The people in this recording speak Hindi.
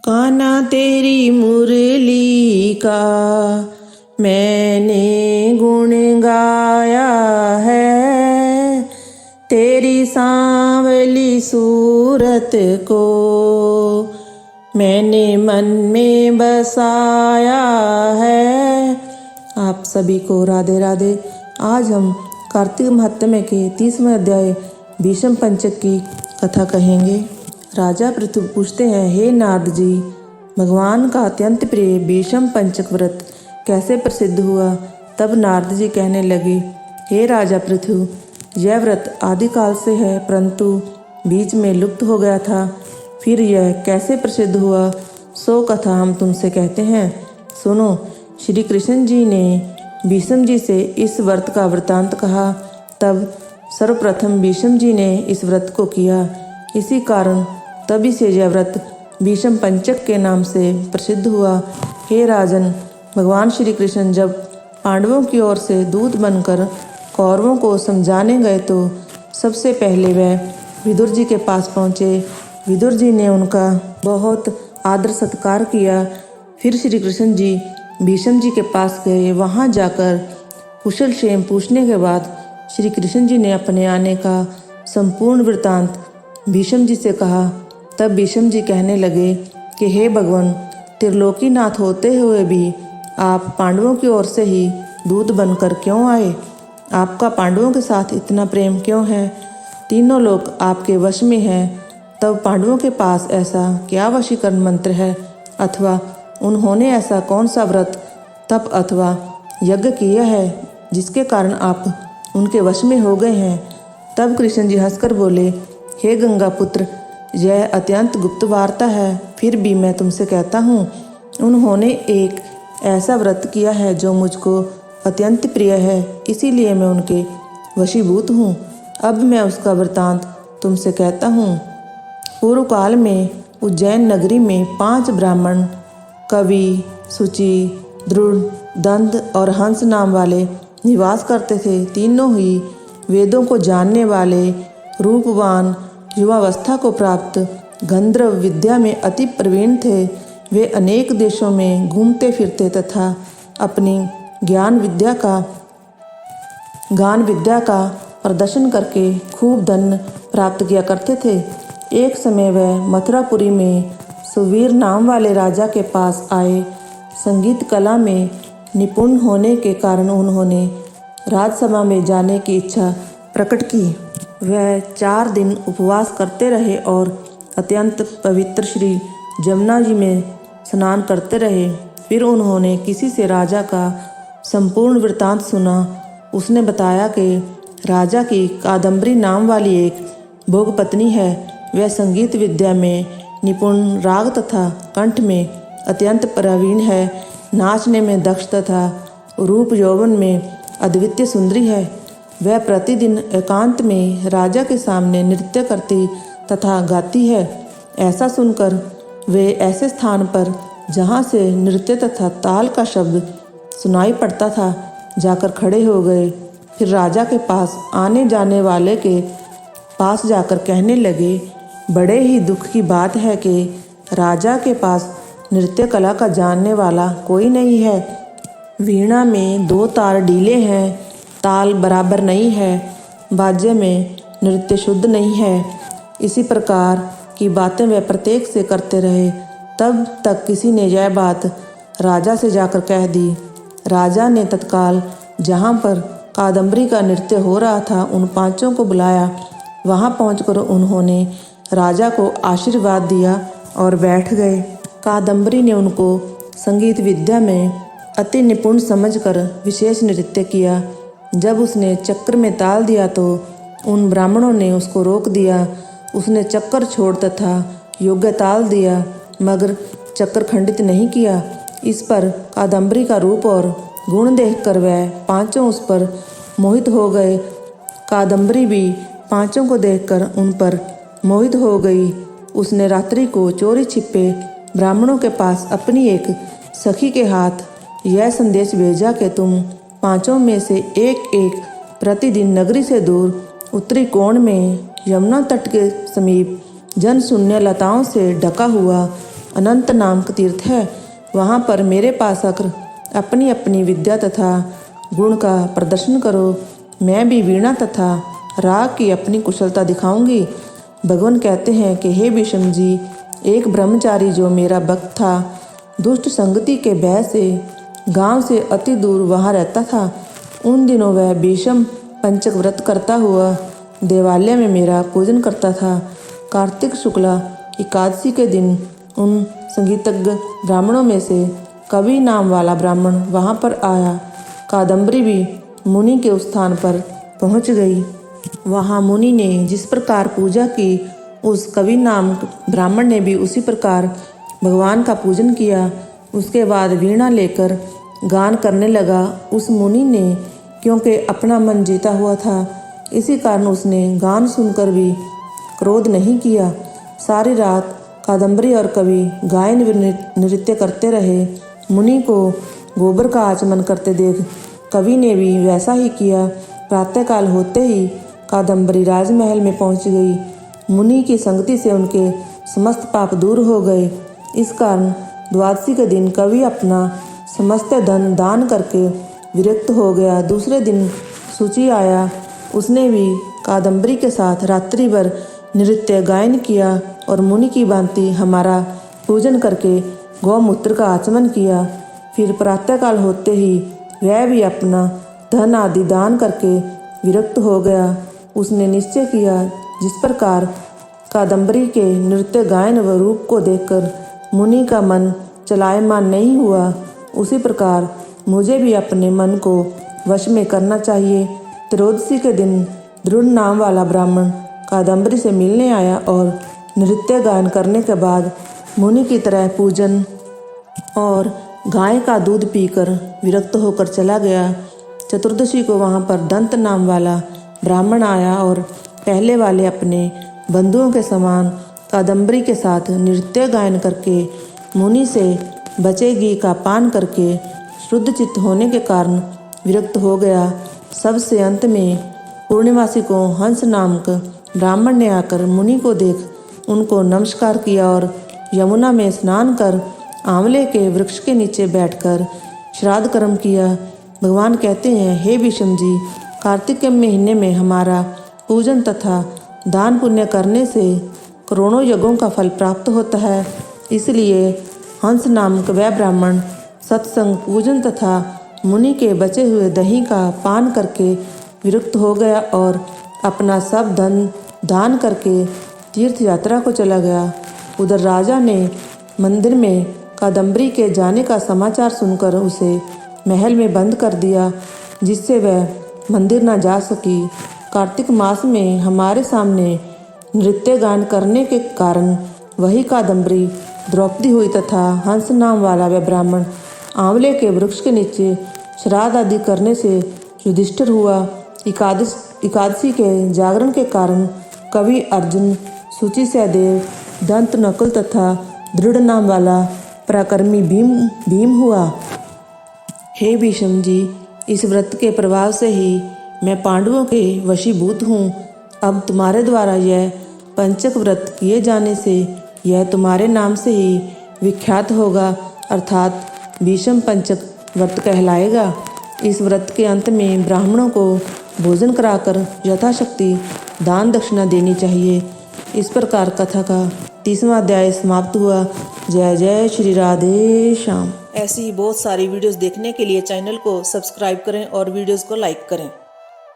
कान्हा तेरी मुरली का मैंने गुण गाया है, तेरी सांवली सूरत को मैंने मन में बसाया है। आप सभी को राधे राधे। आज हम कार्तिक महात्म्य के 30वें अध्याय भीष्म पंचक की कथा कहेंगे। राजा पृथु पूछते हैं, हे नारद जी, भगवान का अत्यंत प्रिय भीष्म पंचक व्रत कैसे प्रसिद्ध हुआ? तब नारद जी कहने लगे, हे राजा पृथु, यह व्रत आदिकाल से है, परंतु बीच में लुप्त हो गया था। फिर यह कैसे प्रसिद्ध हुआ, सो कथा हम तुमसे कहते हैं। सुनो। श्री कृष्ण जी ने भीष्म जी से इस व्रत का वृतांत कहा। तब सर्वप्रथम भीष्म जी ने इस व्रत को किया। इसी कारण तभी से यह व्रत भीष्म पंचक के नाम से प्रसिद्ध हुआ। हे राजन, भगवान श्री कृष्ण जब पांडवों की ओर से दूत बनकर कौरवों को समझाने गए तो सबसे पहले वह विदुर जी के पास पहुँचे। विदुर जी ने उनका बहुत आदर सत्कार किया। फिर श्री कृष्ण जी भीष्म जी के पास गए। वहाँ जाकर कुशल क्षेम पूछने के बाद श्री कृष्ण जी ने अपने आने का संपूर्ण वृतांत भीष्म जी से कहा। तब भीष्म जी कहने लगे कि हे भगवान, त्रिलोकीनाथ होते हुए भी आप पांडवों की ओर से ही दूत बनकर क्यों आए? आपका पांडवों के साथ इतना प्रेम क्यों है? तीनों लोग आपके वश में हैं। तब पांडवों के पास ऐसा क्या वशीकरण मंत्र है, अथवा उन्होंने ऐसा कौन सा व्रत, तप अथवा यज्ञ किया है जिसके कारण आप उनके वश में हो गए हैं? तब कृष्ण जी हंसकर बोले, हे गंगा पुत्र, यह अत्यंत गुप्त वार्ता है, फिर भी मैं तुमसे कहता हूँ। उन्होंने एक ऐसा व्रत किया है जो मुझको अत्यंत प्रिय है, इसीलिए मैं उनके वशीभूत हूँ। अब मैं उसका वृतांत तुमसे कहता हूँ। पूर्व काल में उज्जैन नगरी में 5 ब्राह्मण कवि, शुचि, दृढ़, दंत और हंस नाम वाले निवास करते थे। तीनों ही वेदों को जानने वाले, रूपवान, युवावस्था को प्राप्त, गंधर्व विद्या में अति प्रवीण थे। वे अनेक देशों में घूमते फिरते तथा अपनी गान विद्या का प्रदर्शन करके खूब धन प्राप्त किया करते थे। एक समय वह मथुरापुरी में सुवीर नाम वाले राजा के पास आए। संगीत कला में निपुण होने के कारण उन्होंने राजसभा में जाने की इच्छा प्रकट की। वह 4 दिन उपवास करते रहे और अत्यंत पवित्र श्री जमुना जी में स्नान करते रहे। फिर उन्होंने किसी से राजा का संपूर्ण वृतांत सुना। उसने बताया कि राजा की कादम्बरी नाम वाली एक भोग पत्नी है। वह संगीत विद्या में निपुण, राग तथा कंठ में अत्यंत प्रवीण है, नाचने में दक्ष तथा रूप यौवन में अद्वितीय सुंदरी है। वह प्रतिदिन एकांत में राजा के सामने नृत्य करती तथा गाती है। ऐसा सुनकर वे ऐसे स्थान पर जहाँ से नृत्य तथा ताल का शब्द सुनाई पड़ता था जाकर खड़े हो गए। फिर राजा के पास आने जाने वाले के पास जाकर कहने लगे, बड़े ही दुख की बात है कि राजा के पास नृत्य कला का जानने वाला कोई नहीं है। वीणा में 2 तार ढीले हैं, ताल बराबर नहीं है, बाजे में नृत्य शुद्ध नहीं है। इसी प्रकार की बातें वह प्रत्येक से करते रहे। तब तक किसी ने यह बात राजा से जाकर कह दी। राजा ने तत्काल जहाँ पर कादम्बरी का नृत्य हो रहा था उन 5 को बुलाया। वहाँ पहुँचकर उन्होंने राजा को आशीर्वाद दिया और बैठ गए। कादम्बरी ने उनको संगीत विद्या में अति निपुण समझकर विशेष नृत्य किया। जब उसने चक्र में ताल दिया तो उन ब्राह्मणों ने उसको रोक दिया। उसने चक्कर छोड़ तथा योग्य ताल दिया, मगर चक्र खंडित नहीं किया। इस पर कादम्बरी का रूप और गुण देखकर वह 5 उस पर मोहित हो गए। कादम्बरी भी 5 को देखकर उन पर मोहित हो गई। उसने रात्रि को चोरी छिपे ब्राह्मणों के पास अपनी एक सखी के हाथ यह संदेश भेजा कि तुम 5 में से एक प्रतिदिन नगरी से दूर उत्तरी कोण में यमुना तट के समीप जन शून्य लताओं से ढका हुआ अनंत नामक तीर्थ है। वहाँ पर मेरे पास आकर अपनी अपनी विद्या तथा गुण का प्रदर्शन करो। मैं भी वीणा तथा राग की अपनी कुशलता दिखाऊंगी। भगवान कहते हैं कि हे भीष्म जी, एक ब्रह्मचारी जो मेरा भक्त था, दुष्ट संगति के भय से गांव से अति दूर वहाँ रहता था। उन दिनों वह भीष्म पंचक व्रत करता हुआ देवालय में मेरा पूजन करता था। कार्तिक शुक्ला एकादशी के दिन उन संगीतज्ञ ब्राह्मणों में से कवि नाम वाला ब्राह्मण वहाँ पर आया। कादम्बरी भी मुनि के उस स्थान पर पहुँच गई। वहाँ मुनि ने जिस प्रकार पूजा की, उस कवि नाम ब्राह्मण ने भी उसी प्रकार भगवान का पूजन किया। उसके बाद वीणा लेकर गान करने लगा। उस मुनि ने क्योंकि अपना मन जीता हुआ था, इसी कारण उसने गान सुनकर भी क्रोध नहीं किया। सारी रात कादम्बरी और कवि गायन नृत्य करते रहे। मुनि को गोबर का आचमन करते देख कवि ने भी वैसा ही किया। प्रातःकाल होते ही कादम्बरी राजमहल में पहुंच गई। मुनि की संगति से उनके समस्त पाप दूर हो गए। इस कारण द्वादशी के दिन कवि अपना समस्त धन दान करके विरक्त हो गया। दूसरे दिन सूची आया। उसने भी कादम्बरी के साथ रात्रि भर नृत्य गायन किया और मुनि की भांति हमारा पूजन करके गौमूत्र का आचमन किया। फिर प्रातःकाल होते ही वह भी अपना धन आदि दान करके विरक्त हो गया। उसने निश्चय किया, जिस प्रकार कादम्बरी के नृत्य गायन व रूप को देखकर मुनि का मन चलायमान नहीं हुआ, उसी प्रकार मुझे भी अपने मन को वश में करना चाहिए। त्रयोदशी के दिन दृढ़ नाम वाला ब्राह्मण कादम्बरी से मिलने आया और नृत्य गायन करने के बाद मुनि की तरह पूजन और गाय का दूध पीकर विरक्त होकर चला गया। चतुर्दशी को वहाँ पर दंत नाम वाला ब्राह्मण आया और पहले वाले अपने बंधुओं के समान कादम्बरी के साथ नृत्य गायन करके मुनि से बचे घी का पान करके शुद्ध चित्त होने के कारण विरक्त हो गया। सबसे अंत में पूर्णिमासी को हंस नामक ब्राह्मण ने आकर मुनि को देख उनको नमस्कार किया और यमुना में स्नान कर आंवले के वृक्ष के नीचे बैठकर श्राद्ध कर्म किया। भगवान कहते हैं, हे भीष्म जी, कार्तिक के महीने में हमारा पूजन तथा दान पुण्य करने से करोड़ों यज्ञों का फल प्राप्त होता है। इसलिए हंस नामक वह ब्राह्मण सत्संग, पूजन तथा मुनि के बचे हुए दही का पान करके विरक्त हो गया और अपना सब धन दान करके तीर्थ यात्रा को चला गया। उधर राजा ने मंदिर में कादम्बरी के जाने का समाचार सुनकर उसे महल में बंद कर दिया, जिससे वह मंदिर न जा सकी। कार्तिक मास में हमारे सामने नृत्य गान करने के कारण वही कादम्बरी द्रौपदी हुई तथा हंस नाम वाला वह ब्राह्मण आंवले के वृक्ष के नीचे श्राद्ध आदि करने से युधिष्ठिर हुआ। एकादशी के जागरण के कारण कवि अर्जुन, सूची सहदेव, दंत नकुल तथा दृढ़ नाम वाला पराक्रमी भीम हुआ। हे भीष्म जी, इस व्रत के प्रभाव से ही मैं पांडवों के वशीभूत हूँ। अब तुम्हारे द्वारा यह पंचक व्रत किए जाने से यह तुम्हारे नाम से ही विख्यात होगा, अर्थात भीष्म पंचक व्रत कहलाएगा। इस व्रत के अंत में ब्राह्मणों को भोजन कराकर यथाशक्ति दान दक्षिणा देनी चाहिए। इस प्रकार कथा का 30वां अध्याय समाप्त हुआ। जय जय श्री राधे श्याम। ऐसी ही बहुत सारी वीडियोस देखने के लिए चैनल को सब्सक्राइब करें और वीडियोस को लाइक करें।